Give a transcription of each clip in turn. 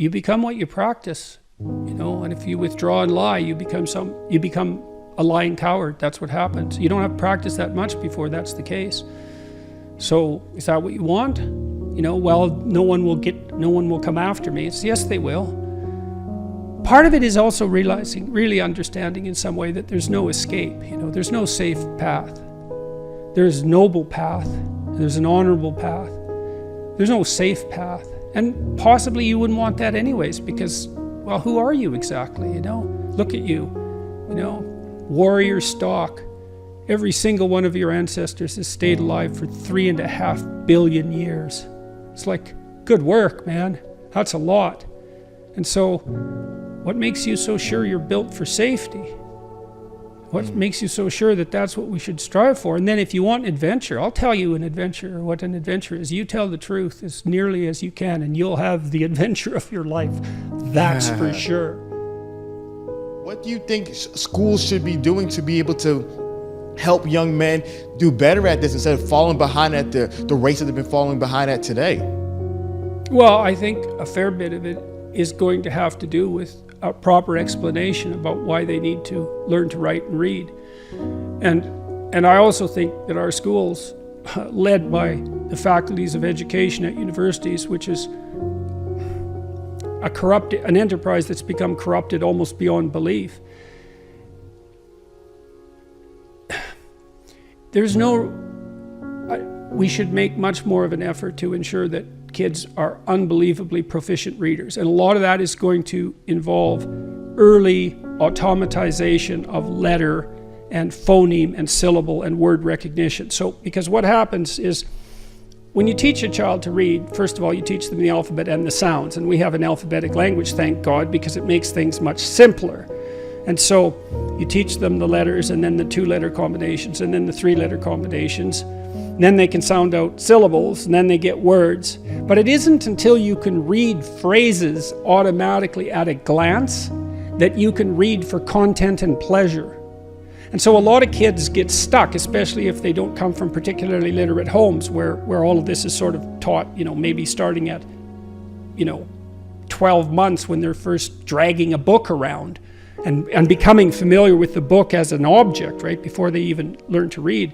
you become what you practice, and if you withdraw and lie, you become a lying coward. That's what happens. You don't have to practice that much before that's the case. So is that what you want? Well, no one will come after me. It's yes, they will. Part of it is also really understanding in some way that there's no escape. There's no safe path. There's a noble path. There's an honorable path. There's no safe path. And possibly you wouldn't want that anyways, because, well, who are you exactly? Look at you, warrior stock. Every single one of your ancestors has stayed alive for 3.5 billion years. It's like, good work, man. That's a lot. And so, what makes you so sure you're built for safety? What makes you so sure that that's what we should strive for? And then if you want adventure, I'll tell you what an adventure is. You tell the truth as nearly as you can, and you'll have the adventure of your life. That's for sure. What do you think schools should be doing to be able to help young men do better at this instead of falling behind at the race that they've been falling behind at today? Well, I think a fair bit of it is going to have to do with a proper explanation about why they need to learn to write and read. And I also think that our schools, led by the faculties of education at universities, which is an enterprise that's become corrupted almost beyond belief. We should make much more of an effort to ensure that kids are unbelievably proficient readers. And a lot of that is going to involve early automatization of letter and phoneme and syllable and word recognition. So, because what happens is, when you teach a child to read, first of all, you teach them the alphabet and the sounds. And we have an alphabetic language, thank God, because it makes things much simpler. And so you teach them the letters, and then the 2-letter combinations, and then the 3-letter combinations. And then they can sound out syllables, and then they get words. But it isn't until you can read phrases automatically at a glance that you can read for content and pleasure. And so a lot of kids get stuck, especially if they don't come from particularly literate homes where all of this is sort of taught, maybe starting at, 12 months when they're first dragging a book around and becoming familiar with the book as an object, right, before they even learn to read.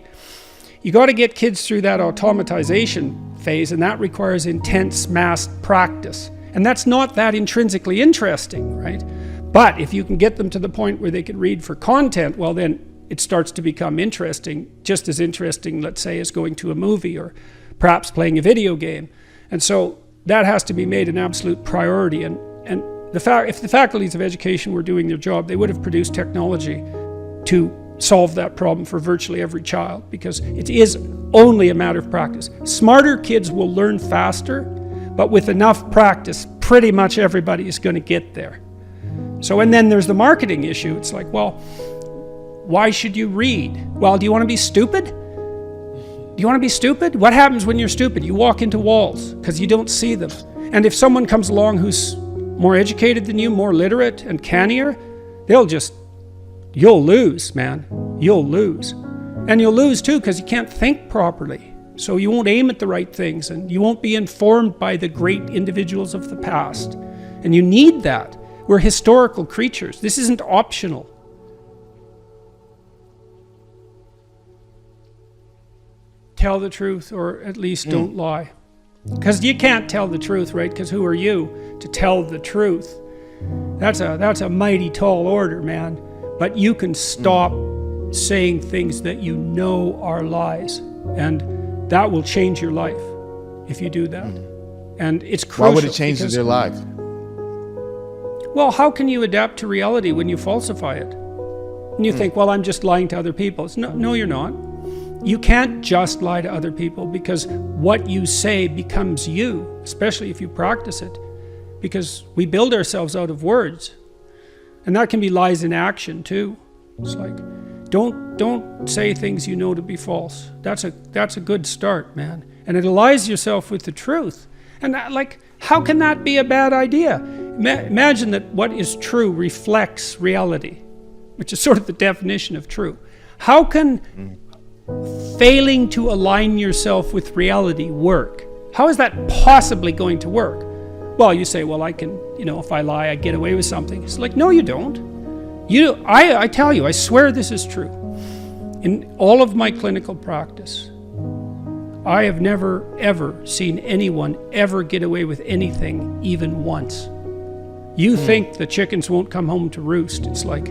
You got to get kids through that automatization phase, and that requires intense massed practice. And that's not that intrinsically interesting, right? But if you can get them to the point where they can read for content, well, then it starts to become interesting, just as interesting, let's say, as going to a movie or perhaps playing a video game. And so that has to be made an absolute priority. And if the faculties of education were doing their job, they would have produced technology to solve that problem for virtually every child, because it is only a matter of practice. Smarter kids will learn faster, but with enough practice, pretty much everybody is going to get there. So, and then there's the marketing issue. It's like, well, why should you read? Well, do you want to be stupid? Do you want to be stupid? What happens when you're stupid? You walk into walls because you don't see them. And if someone comes along who's more educated than you, more literate and cannier, you'll lose, man. You'll lose. And you'll lose too because you can't think properly. So you won't aim at the right things, and you won't be informed by the great individuals of the past. And you need that. We're historical creatures. This isn't optional. Tell the truth, or at least don't lie. Because you can't tell the truth, right? Because who are you to tell the truth? That's a mighty tall order, man. But you can stop saying things that you know are lies. And that will change your life if you do that. And it's crucial. Why would it change their life? Well, how can you adapt to reality when you falsify it? And you think, well, I'm just lying to other people. No, you're not. You can't just lie to other people, because what you say becomes you, especially if you practice it, because we build ourselves out of words. And that can be lies in action too. It's like, don't say things you know to be false. That's a good start, man. And it allies yourself with the truth. And how can that be a bad idea? Imagine that what is true reflects reality, which is sort of the definition of true. How can failing to align yourself with reality work? How is that possibly going to work? Well, you say, well, I can, if I lie, I get away with something. It's like, no, you don't. I tell you, I swear this is true. In all of my clinical practice, I have never, ever seen anyone ever get away with anything, even once. You think the chickens won't come home to roost. It's like,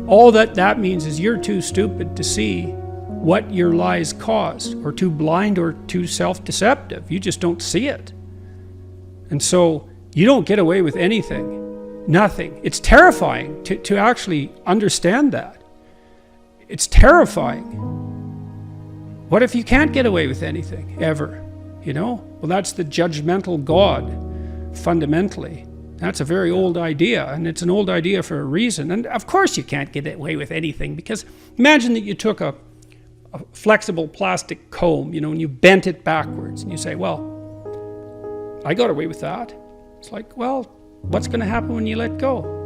all that means is you're too stupid to see what your lies caused, or too blind or too self-deceptive. You just don't see it. And so you don't get away with anything, nothing. It's terrifying to actually understand that. It's terrifying. What if you can't get away with anything, ever? Well, that's the judgmental God, fundamentally. That's a very old idea, and it's an old idea for a reason. And of course you can't get away with anything, because imagine that you took a flexible plastic comb, and you bent it backwards, and you say, well, I got away with that. It's like, well, what's going to happen when you let go?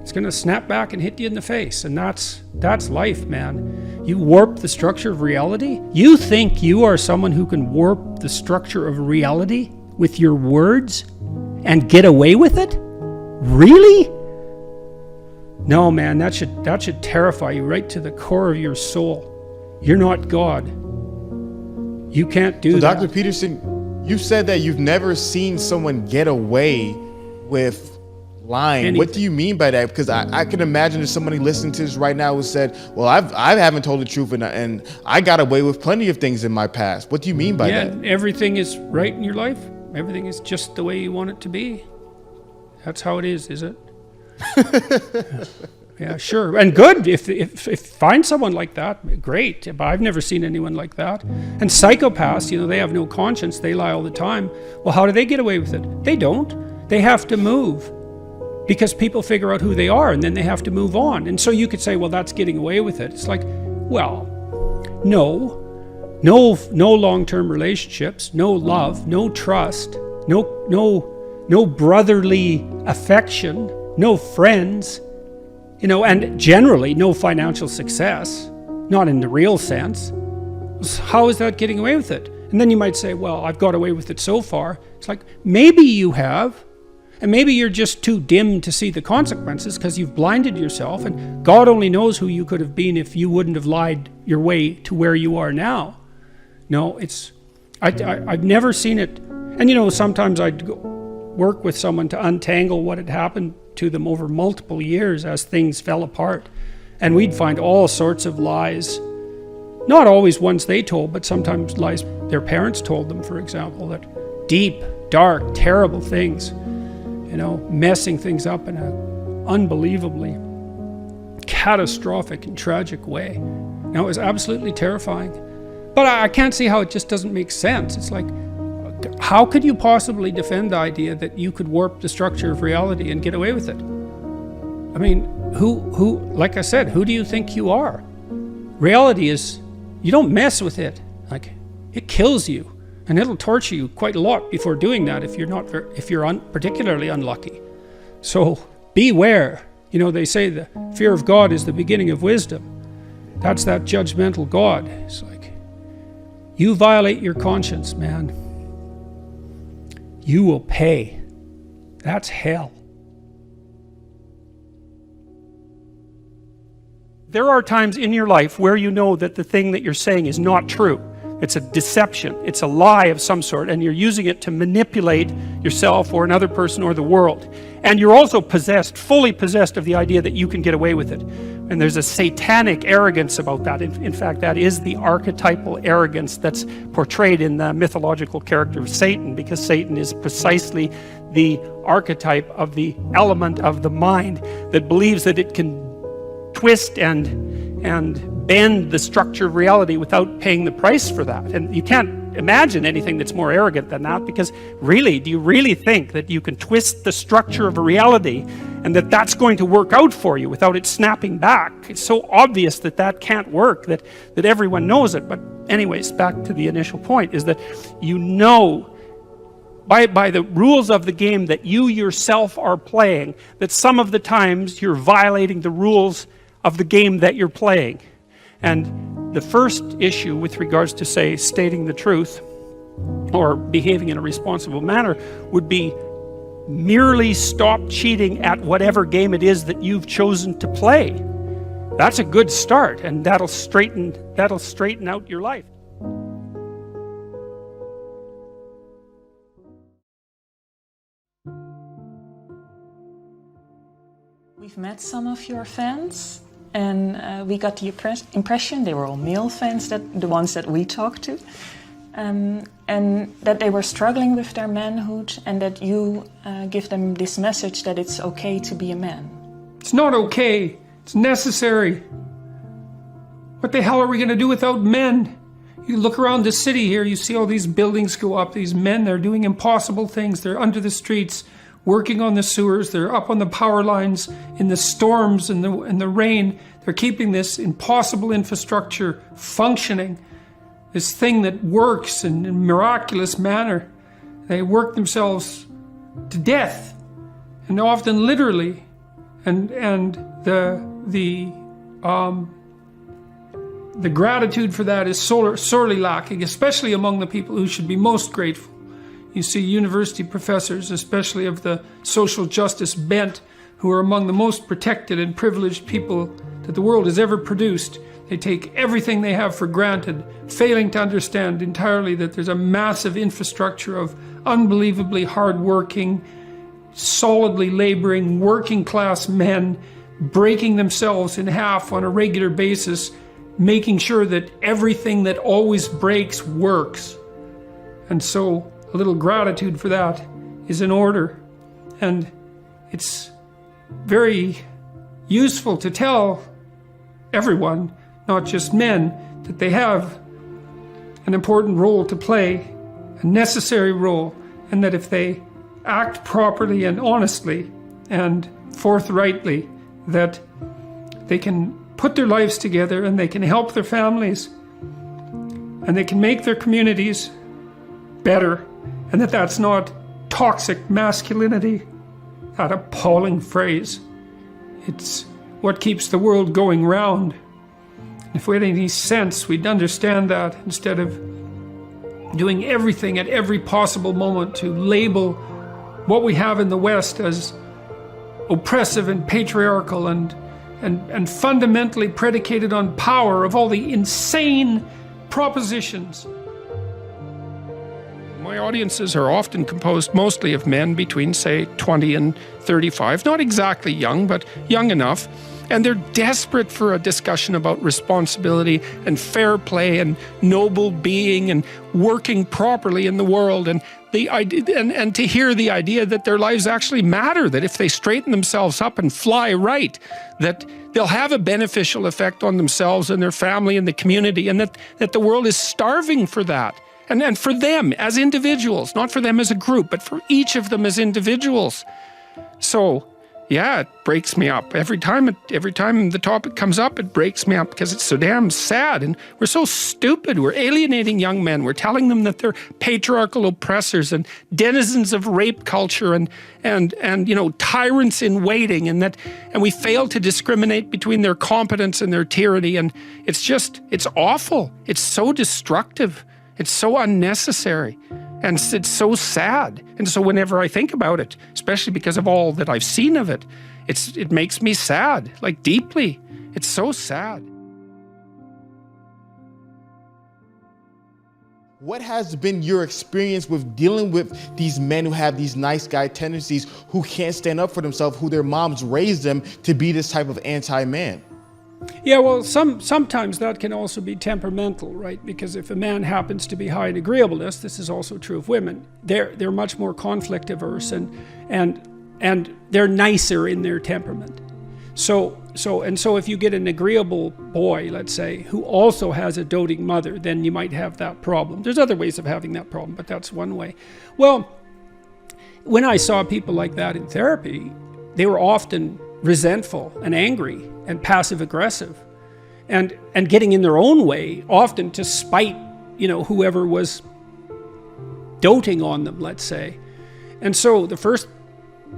It's going to snap back and hit you in the face, and that's life, man. You warp the structure of reality. You think you are someone who can warp the structure of reality with your words and get away with it? Really? No, man, that should terrify you right to the core of your soul. You're not God. You can't do that. Dr. Peterson, you said that you've never seen someone get away with lying. Anything. What do you mean by that? Because I can imagine if somebody listening to this right now who said, well, I haven't told the truth and I got away with plenty of things in my past. What do you mean by that? Everything is right in your life. Everything is just the way you want it to be. That's how it is it? Yeah, sure. And good. If find someone like that, great. But I've never seen anyone like that. And psychopaths, they have no conscience. They lie all the time. Well, how do they get away with it? They don't. They have to move, because people figure out who they are, and then they have to move on. And so you could say, well, that's getting away with it. It's like, well, no long-term relationships, no love, no trust, no brotherly affection, no friends. And generally no financial success, not in the real sense. How is that getting away with it? And then you might say, well, I've got away with it so far. It's like, maybe you have, and maybe you're just too dim to see the consequences because you've blinded yourself, and God only knows who you could have been if you wouldn't have lied your way to where you are now. No, I've never seen it. And sometimes I'd work with someone to untangle what had happened to them over multiple years as things fell apart. And we'd find all sorts of lies, not always ones they told, but sometimes lies their parents told them, for example, that deep, dark, terrible things, messing things up in an unbelievably catastrophic and tragic way. It was absolutely terrifying. But I can't see how it just doesn't make sense. It's like, how could you possibly defend the idea that you could warp the structure of reality and get away with it? I mean, who, like I said, who do you think you are? Reality is, you don't mess with it. Like, it kills you, and it'll torture you quite a lot before doing that if you're particularly unlucky. So beware. They say the fear of God is the beginning of wisdom. That's that judgmental God. It's like, you violate your conscience, man. You will pay. That's hell. There are times in your life where you know that the thing that you're saying is not true. It's a deception. It's a lie of some sort, and you're using it to manipulate yourself or another person or the world. And you're also fully possessed of the idea that you can get away with it. And there's a satanic arrogance about that. In fact, that is the archetypal arrogance that's portrayed in the mythological character of Satan, because Satan is precisely the archetype of the element of the mind that believes that it can twist and bend the structure of reality without paying the price for that. And you can't imagine anything that's more arrogant than that, because really, do you really think that you can twist the structure of a reality and that that's going to work out for you without it snapping back? It's so obvious that can't work, that everyone knows it. But anyways, back to the initial point, is that by the rules of the game that you yourself are playing, that some of the times you're violating the rules of the game that you're playing. And the first issue with regards to, say, stating the truth or behaving in a responsible manner would be merely stop cheating at whatever game it is that you've chosen to play. That's a good start, and that'll straighten out your life. We've met some of your fans, and we got the impression they were all male fans, the ones that we talked to, and that they were struggling with their manhood, and that you give them this message that it's okay to be a man. It's not okay. It's necessary. What the hell are we going to do without men? You look around the city here, you see all these buildings go up, these men, they're doing impossible things. They're under the streets, working on the sewers, they're up on the power lines, in the storms and the rain. They're keeping this impossible infrastructure functioning, this thing that works in a miraculous manner. They work themselves to death, and often literally, and the gratitude for that is sorely lacking, especially among the people who should be most grateful. You see university professors, especially of the social justice bent, who are among the most protected and privileged people that the world has ever produced. They take everything they have for granted, failing to understand entirely that there's a massive infrastructure of unbelievably hardworking, solidly laboring, working class men breaking themselves in half on a regular basis, making sure that everything that always breaks works. And so a little gratitude for that is in order. And it's very useful to tell everyone, not just men, that they have an important role to play, a necessary role, and that if they act properly and honestly and forthrightly, that they can put their lives together and they can help their families and they can make their communities better, and that's not toxic masculinity, that appalling phrase. It's what keeps the world going round. If we had any sense, we'd understand that, instead of doing everything at every possible moment to label what we have in the West as oppressive and patriarchal and fundamentally predicated on power, of all the insane propositions. My audiences are often composed mostly of men between, say, 20 and 35, not exactly young, but young enough. And they're desperate for a discussion about responsibility and fair play and noble being and working properly in the world, and the idea, and to hear the idea that their lives actually matter, that if they straighten themselves up and fly right, that they'll have a beneficial effect on themselves and their family and the community, and that the world is starving for that. And for them as individuals, not for them as a group, but for each of them as individuals. So, yeah, it breaks me up. Every time the topic comes up, it breaks me up, because it's so damn sad, and we're so stupid. We're alienating young men. We're telling them that they're patriarchal oppressors and denizens of rape culture and you know, tyrants in waiting, and we fail to discriminate between their competence and their tyranny, and it's awful. It's so destructive. It's so unnecessary, and it's so sad. And so whenever I think about it, especially because of all that I've seen of it, it makes me sad, like deeply. It's so sad. What has been your experience with dealing with these men who have these nice guy tendencies, who can't stand up for themselves, who their moms raised them to be this type of anti-man? Yeah, well, sometimes that can also be temperamental, right? Because if a man happens to be high in agreeableness, this is also true of women. They're much more conflict averse, and they're nicer in their temperament. So if you get an agreeable boy, let's say, who also has a doting mother, then you might have that problem. There's other ways of having that problem, but that's one way. Well, when I saw people like that in therapy, they were often resentful and angry and passive aggressive and getting in their own way, often to spite, you know, whoever was doting on them, let's say. And so the first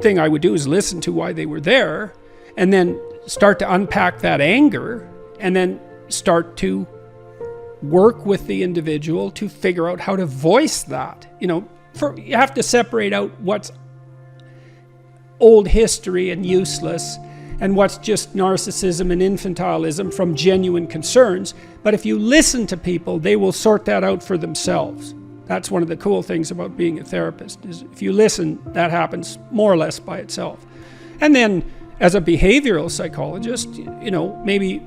thing I would do is listen to why they were there, and then start to unpack that anger, and then start to work with the individual to figure out how to voice that. You know, you have to separate out what's old history and useless, and what's just narcissism and infantilism from genuine concerns. But if you listen to people, they will sort that out for themselves. That's one of the cool things about being a therapist, is if you listen, that happens more or less by itself. And then as a behavioral psychologist, you know, maybe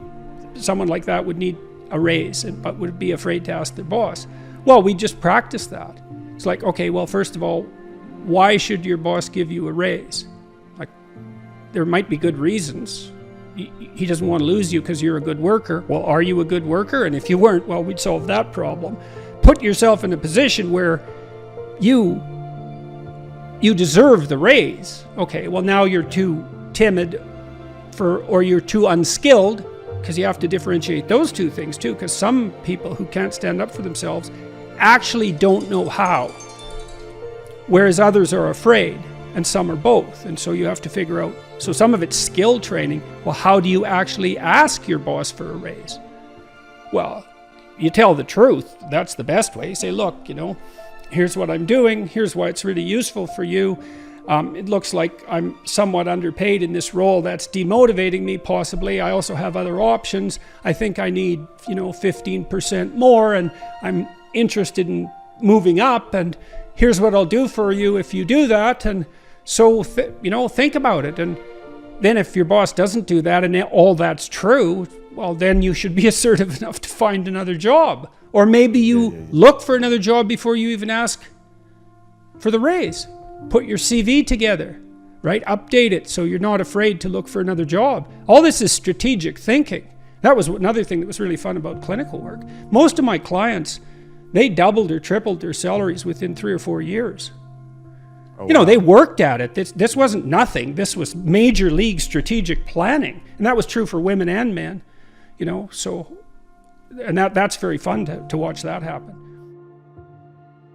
someone like that would need a raise, but would be afraid to ask their boss. Well, we just practice that. It's like, okay, well, first of all, why should your boss give you a raise? Like, there might be good reasons. He doesn't want to lose you because you're a good worker. Well, are you a good worker? And if you weren't, well, we'd solve that problem. Put yourself in a position where you deserve the raise. Okay, well, now you're too timid or you're too unskilled, because you have to differentiate those two things too, because some people who can't stand up for themselves actually don't know how, whereas others are afraid, and some are both. And so you have to figure out, so some of it's skill training. Well, how do you actually ask your boss for a raise? Well, you tell the truth. That's the best way. You say, look, you know, here's what I'm doing, here's why it's really useful for you. It looks like I'm somewhat underpaid in this role. That's demotivating me, possibly. I also have other options. I think I need, you know, 15% more, and I'm interested in moving up, and here's what I'll do for you if you do that. And so, you know, think about it. And then if your boss doesn't do that and all that's true, well, then you should be assertive enough to find another job. Or maybe you look for another job before you even ask for the raise. Put your CV together, right? Update it so you're not afraid to look for another job. All this is strategic thinking. That was another thing that was really fun about clinical work. Most of my clients, they doubled or tripled their salaries within 3 or 4 years. Oh, you know, wow. They worked at it. This wasn't nothing. This was major league strategic planning. And that was true for women and men, you know, so, and that's very fun to watch that happen.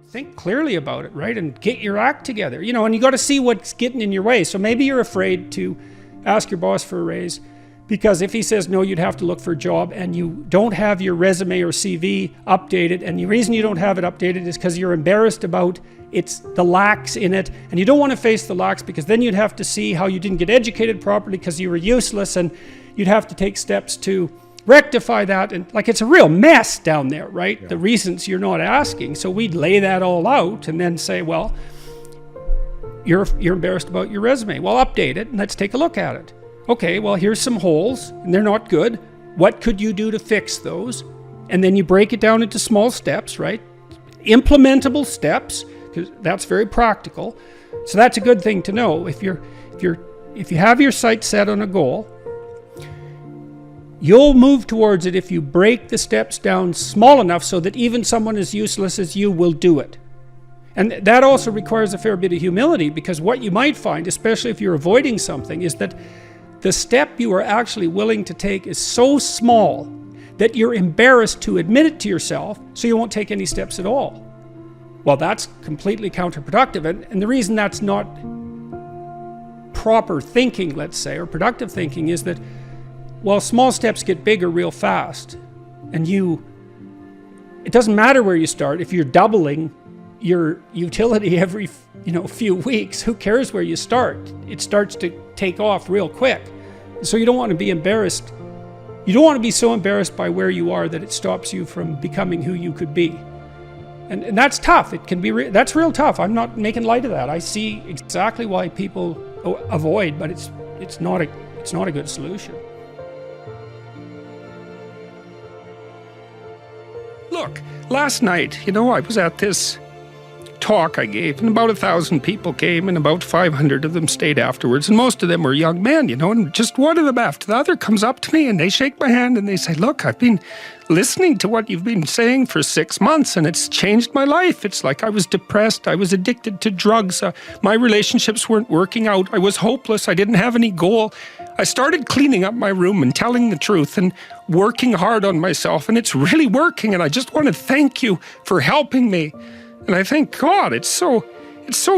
Think clearly about it, right? And get your act together, you know, and you got to see what's getting in your way. So maybe you're afraid to ask your boss for a raise because if he says no, you'd have to look for a job, and you don't have your resume or CV updated. And the reason you don't have it updated is because you're embarrassed about the lacks in it. And you don't want to face the lacks because then you'd have to see how you didn't get educated properly because you were useless, and you'd have to take steps to rectify that. And like, it's a real mess down there, right? Yeah. The reasons you're not asking. So we'd lay that all out and then say, well, you're embarrassed about your resume. Well, update it and let's take a look at it. Okay, well, here's some holes and they're not good. What could you do to fix those? And then you break it down into small steps, right? Implementable steps, because that's very practical. So that's a good thing to know. If you have your sights set on a goal, you'll move towards it if you break the steps down small enough so that even someone as useless as you will do it. And that also requires a fair bit of humility, because what you might find, especially if you're avoiding something, is that the step you are actually willing to take is so small that you're embarrassed to admit it to yourself, so you won't take any steps at all. Well, that's completely counterproductive. And the reason that's not proper thinking, let's say, or productive thinking, is that, well, small steps get bigger real fast. And it doesn't matter where you start. If you're doubling your utility every few weeks, who cares where you start? It starts to take off real quick. So you don't want to be embarrassed. You don't want to be so embarrassed by where you are that it stops you from becoming who you could be. And that's tough. It can be that's real tough. I'm not making light of that. I see exactly why people avoid, but it's not a good solution. Look, last night, I was at this talk I gave, and about 1,000 people came, and about 500 of them stayed afterwards, and most of them were young men, and just one of them after the other comes up to me, and they shake my hand, and they say, look, I've been listening to what you've been saying for 6 months, and it's changed my life. It's like I was depressed, I was addicted to drugs, my relationships weren't working out, I was hopeless, I didn't have any goal. I started cleaning up my room and telling the truth and working hard on myself, and it's really working, and I just want to thank you for helping me. And I think, God, it's so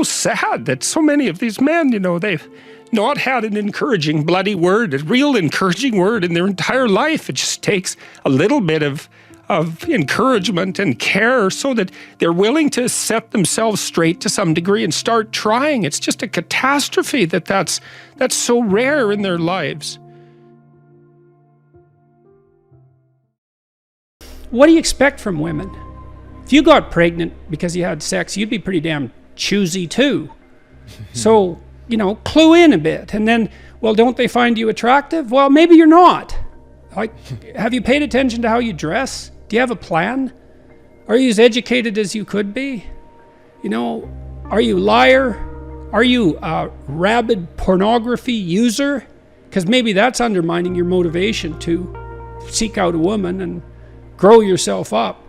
sad that so many of these men, they've not had an encouraging bloody word, a real encouraging word in their entire life. It just takes a little bit of of encouragement and care so that they're willing to set themselves straight to some degree and start trying. It's just a catastrophe that's so rare in their lives. What do you expect from women? If you got pregnant because you had sex, you'd be pretty damn choosy too. So, you know, clue in a bit. And then, well, don't they find you attractive? Well, maybe you're not. Like, have you paid attention to how you dress? Do you have a plan? Are you as educated as you could be? You know, are you a liar? Are you a rabid pornography user? Because maybe that's undermining your motivation to seek out a woman and grow yourself up.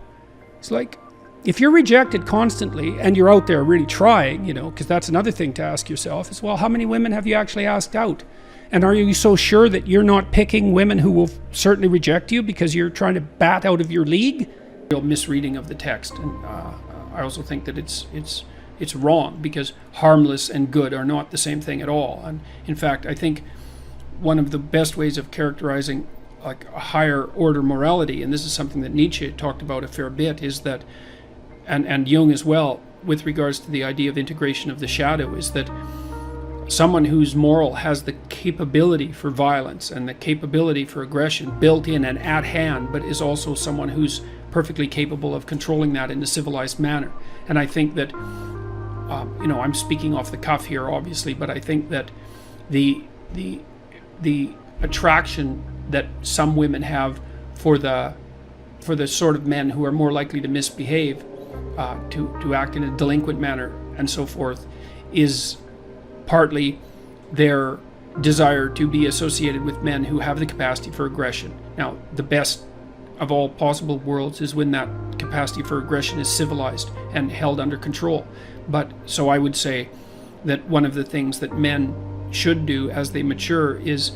It's like, if you're rejected constantly and you're out there really trying, you know, because that's another thing to ask yourself is, well, how many women have you actually asked out? And are you so sure that you're not picking women who will certainly reject you because you're trying to bat out of your league? Real misreading of the text. And I also think that it's wrong, because harmless and good are not the same thing at all. And in fact, I think one of the best ways of characterizing like a higher order morality, and this is something that Nietzsche talked about a fair bit, is that, and Jung as well, with regards to the idea of integration of the shadow, is that someone who's moral has the capability for violence and the capability for aggression built in and at hand, but is also someone who's perfectly capable of controlling that in a civilized manner. And I think that, you know, I'm speaking off the cuff here, obviously, but I think that the attraction that some women have for the sort of men who are more likely to misbehave, to act in a delinquent manner and so forth, is partly their desire to be associated with men who have the capacity for aggression. Now, the best of all possible worlds is when that capacity for aggression is civilized and held under control. But so I would say that one of the things that men should do as they mature is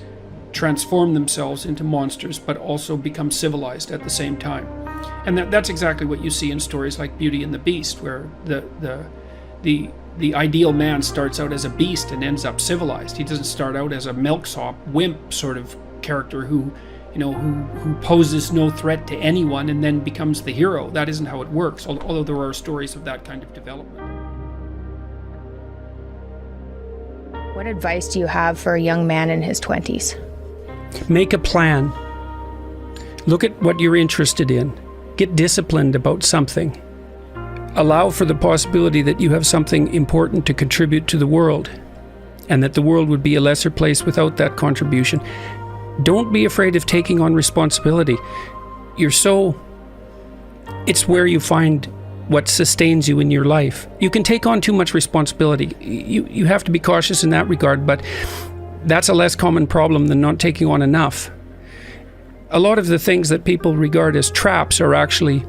transform themselves into monsters, but also become civilized at the same time. And that's exactly what you see in stories like Beauty and the Beast, where the ideal man starts out as a beast and ends up civilized. He doesn't start out as a milksop, wimp sort of character who poses no threat to anyone and then becomes the hero. That isn't how it works, although there are stories of that kind of development. What advice do you have for a young man in his 20s? Make a plan. Look at what you're interested in. Get disciplined about something. Allow for the possibility that you have something important to contribute to the world, and that the world would be a lesser place without that contribution. Don't be afraid of taking on responsibility. It's where you find what sustains you in your life. You can take on too much responsibility. You have to be cautious in that regard, but that's a less common problem than not taking on enough. A lot of the things that people regard as traps are actually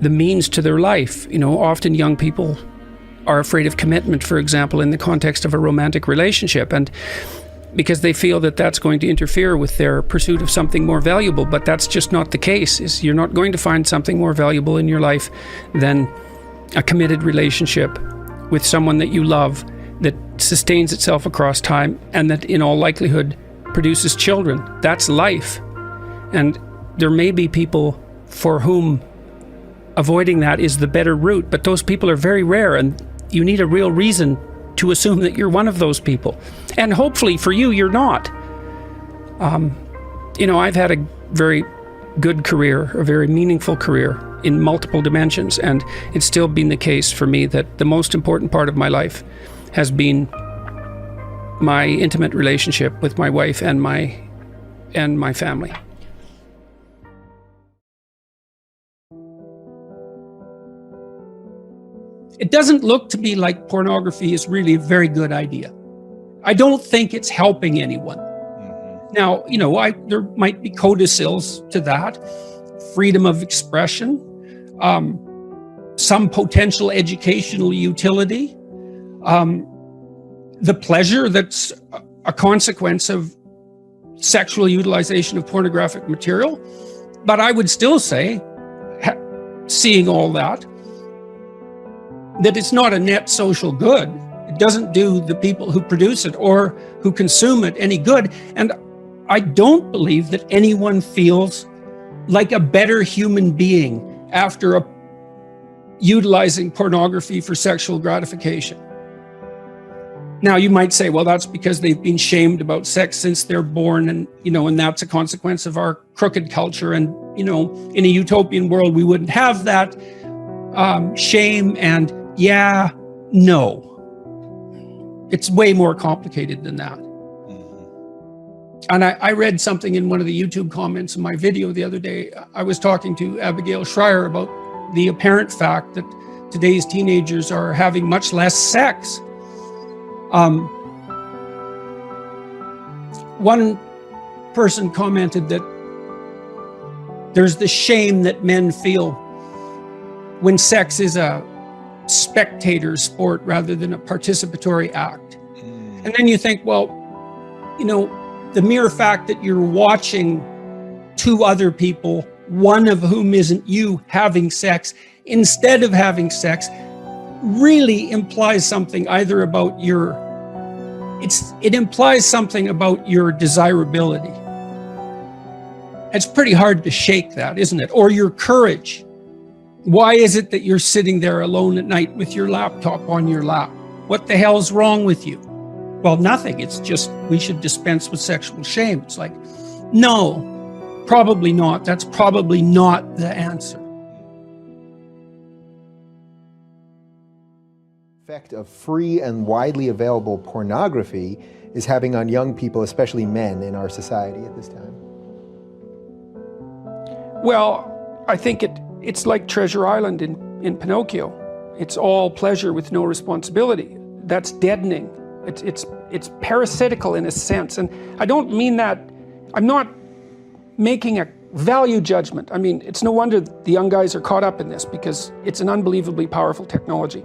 the means to their life. You know, often young people are afraid of commitment, for example, in the context of a romantic relationship, and because they feel that that's going to interfere with their pursuit of something more valuable. But that's just not the case. You're not going to find something more valuable in your life than a committed relationship with someone that you love, that sustains itself across time, and that in all likelihood produces children. That's life. And there may be people for whom avoiding that is the better route, but those people are very rare, and you need a real reason to assume that you're one of those people. And hopefully for you, you're not. You know, I've had a very good career, a very meaningful career in multiple dimensions, and it's still been the case for me that the most important part of my life has been my intimate relationship with my wife and my family. It doesn't look to me like pornography is really a very good idea. I don't think it's helping anyone. Now, you know, there might be codicils to that, freedom of expression, some potential educational utility, the pleasure that's a consequence of sexual utilization of pornographic material. But I would still say, seeing all that it's not a net social good. It doesn't do the people who produce it or who consume it any good. And I don't believe that anyone feels like a better human being after utilizing pornography for sexual gratification. Now, you might say, well, that's because they've been shamed about sex since they're born, and and that's a consequence of our crooked culture. And in a utopian world, we wouldn't have that shame. And no, it's way more complicated than that. And I read something in one of the YouTube comments in my video the other day. I was talking to Abigail Schreier about the apparent fact that today's teenagers are having much less sex. One person commented that there's the shame that men feel when sex is a spectator sport rather than a participatory act. And then you think, well, the mere fact that you're watching two other people, one of whom isn't you, having sex instead of having sex, really implies something either about it implies something about your desirability. It's pretty hard to shake that, isn't it? Or your courage. Why is it that you're sitting there alone at night with your laptop on your lap? What the hell's wrong with you? Well, nothing. It's just we should dispense with sexual shame. It's like, no, probably not. That's probably not the answer. Effect of free and widely available pornography is having on young people, especially men in our society at this time? Well, I think it's like Treasure Island in Pinocchio. It's all pleasure with no responsibility. That's deadening. It's parasitical in a sense. And I don't mean that, I'm not making a value judgment. I mean, it's no wonder the young guys are caught up in this, because it's an unbelievably powerful technology.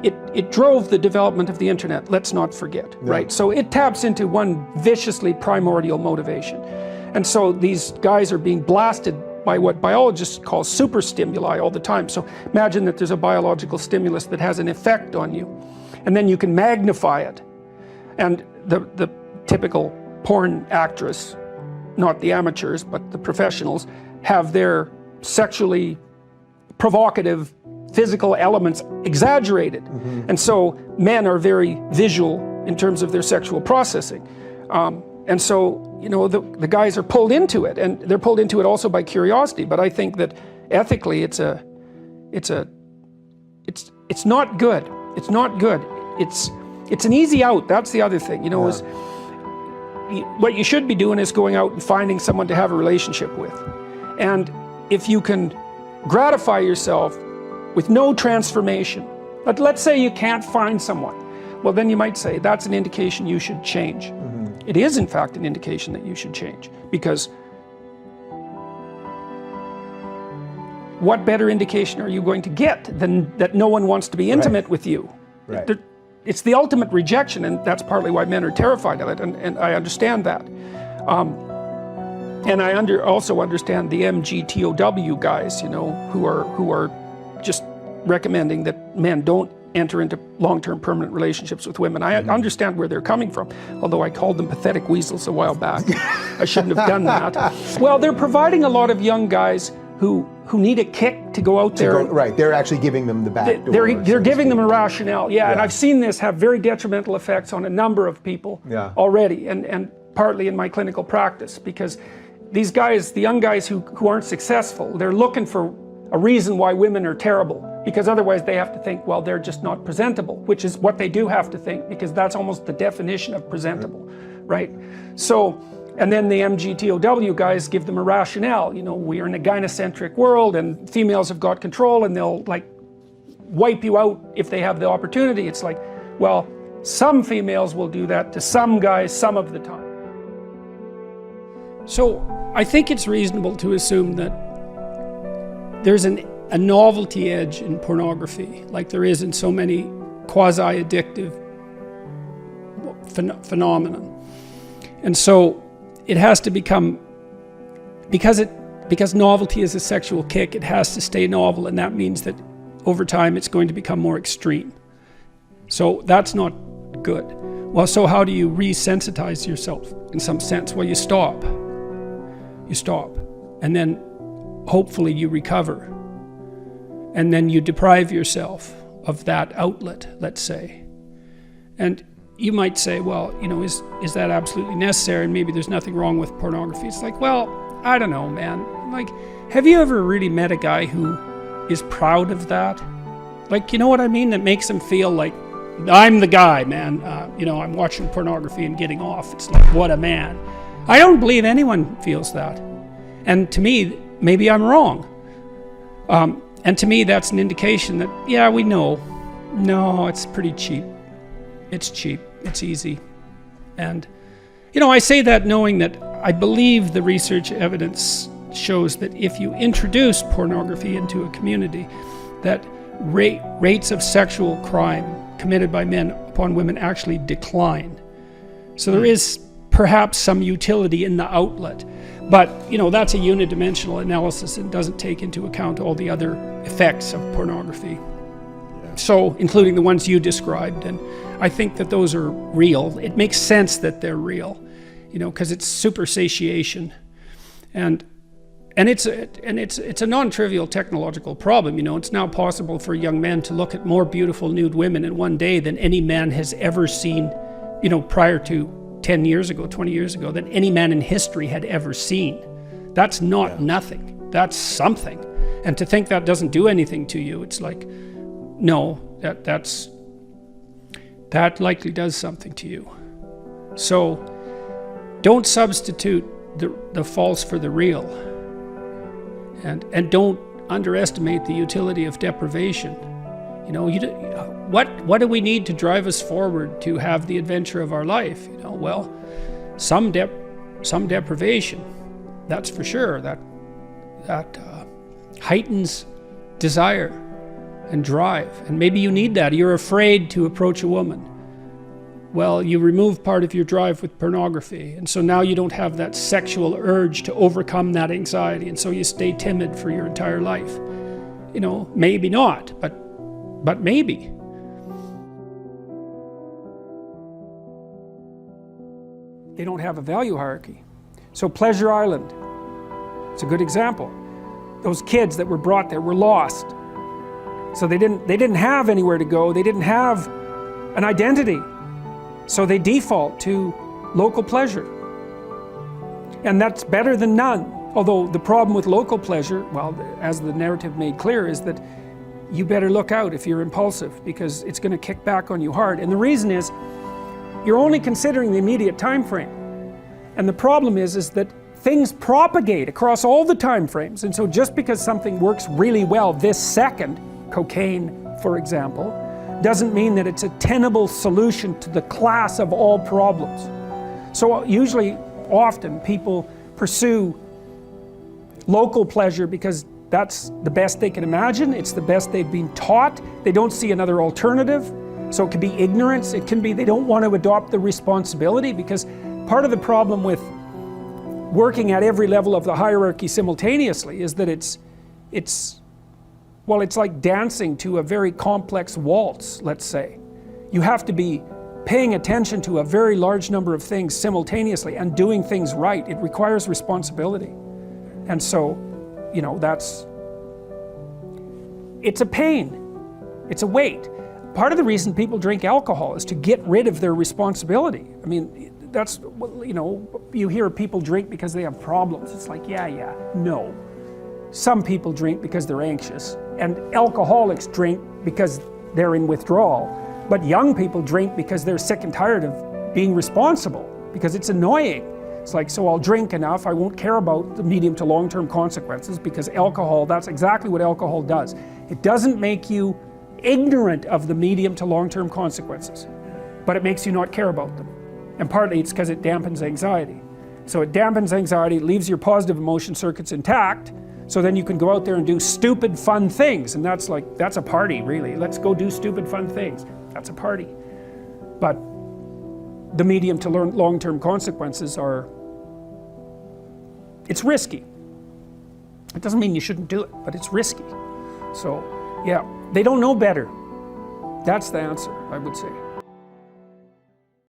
It drove the development of the internet, let's not forget, right? So it taps into one viciously primordial motivation. And so these guys are being blasted by what biologists call super stimuli all the time. So imagine that there's a biological stimulus that has an effect on you, and then you can magnify it. And the typical porn actress, not the amateurs, but the professionals, have their sexually provocative physical elements exaggerated. And so men are very visual in terms of their sexual processing. And so, the guys are pulled into it, and they're pulled into it also by curiosity. But I think that ethically it's not good. It's not good. It's an easy out. That's the other thing, is what you should be doing is going out and finding someone to have a relationship with. And if you can gratify yourself with no transformation, but let's say you can't find someone, well, then you might say that's an indication you should change. It is, in fact, an indication that you should change, because what better indication are you going to get than that no one wants to be intimate with you? Right. It's the ultimate rejection, and that's partly why men are terrified of it, and I understand that. And I also understand the MGTOW guys, who are just recommending that men don't enter into long-term permanent relationships with women. I understand where they're coming from, although I called them pathetic weasels a while back. I shouldn't have done that. Well, they're providing a lot of young guys who need a kick to go out there. Right, they're actually giving them the back door. They're giving them a rationale, and I've seen this have very detrimental effects on a number of people already, and partly in my clinical practice, because these guys, the young guys who aren't successful, they're looking for a reason why women are terrible, because otherwise they have to think, well, they're just not presentable, which is what they do have to think, because that's almost the definition of presentable, right? So, and then the MGTOW guys give them a rationale. We are in a gynocentric world, and females have got control, and they'll wipe you out if they have the opportunity. It's like, well, some females will do that to some guys some of the time. So I think it's reasonable to assume that there's a novelty edge in pornography, like there is in so many quasi-addictive phenomenon. And so it has to become, because novelty is a sexual kick, it has to stay novel, and that means that over time it's going to become more extreme. So that's not good. Well, so how do you resensitize yourself in some sense? Well, you stop. And then hopefully you recover. And then you deprive yourself of that outlet, let's say. And you might say, well, you know, is that absolutely necessary? And maybe there's nothing wrong with pornography. It's like, well, I don't know, man. Like, have you ever really met a guy who is proud of that? Like, you know what I mean? That makes him feel like, I'm the guy, man. You know, I'm watching pornography and getting off. It's like, what a man. I don't believe anyone feels that. And to me, maybe I'm wrong. And to me, that's an indication that, yeah, we know. No, it's pretty cheap. It's cheap. It's easy. And, you know, I say that knowing that I believe the research evidence shows that if you introduce pornography into a community, that rates of sexual crime committed by men upon women actually decline. So there is perhaps some utility in the outlet. But, you know, that's a unidimensional analysis and doesn't take into account all the other effects of pornography. So, including the ones you described. And I think that those are real. It makes sense that they're real, you know, because it's super satiation. And it's a non-trivial technological problem. You know, it's now possible for young men to look at more beautiful nude women in one day than any man has ever seen, you know, prior to 10 years ago, 20 years ago, than any man in history had ever seen. That's not nothing. That's something. And to think that doesn't do anything to you, it's like, no, that likely does something to you. So don't substitute the false for the real. And don't underestimate the utility of deprivation. You know, what do we need to drive us forward to have the adventure of our life? You know, well, some deprivation, that's for sure. That heightens desire and drive, and maybe you need that. You're afraid to approach a woman. Well, you remove part of your drive with pornography, and so now you don't have that sexual urge to overcome that anxiety, and so you stay timid for your entire life. You know, maybe not, but maybe. They don't have a value hierarchy. So Pleasure Island, it's a good example. Those kids that were brought there were lost. So they didn't have anywhere to go. They didn't have an identity. So they default to local pleasure. And that's better than none. Although the problem with local pleasure, well, as the narrative made clear, is that you better look out if you're impulsive, because it's going to kick back on you hard. And the reason is, you're only considering the immediate time frame. And the problem is that things propagate across all the time frames. And so just because something works really well this second, cocaine, for example, doesn't mean that it's a tenable solution to the class of all problems. So usually, often, people pursue local pleasure because that's the best they can imagine. It's the best they've been taught. They don't see another alternative. So it can be ignorance. It can be they don't want to adopt the responsibility, because part of the problem with working at every level of the hierarchy simultaneously is that it's like dancing to a very complex waltz, let's say. You have to be paying attention to a very large number of things simultaneously and doing things right. It requires responsibility. And so, you know, it's a pain. It's a weight. Part of the reason people drink alcohol is to get rid of their responsibility. I mean, that's, you know, you hear people drink because they have problems. It's like, yeah, no. Some people drink because they're anxious, and alcoholics drink because they're in withdrawal. But young people drink because they're sick and tired of being responsible, because it's annoying. It's like, so I'll drink enough, I won't care about the medium to long-term consequences, because alcohol, that's exactly what alcohol does. It doesn't make you ignorant of the medium to long-term consequences, but it makes you not care about them. And partly it's because it dampens anxiety. So it dampens anxiety, it leaves your positive emotion circuits intact, so then you can go out there and do stupid fun things. And that's a party, really. Let's go do stupid fun things. That's a party. But the medium to long-term consequences it's risky. It doesn't mean you shouldn't do it, but it's risky. So, yeah, they don't know better. That's the answer, I would say.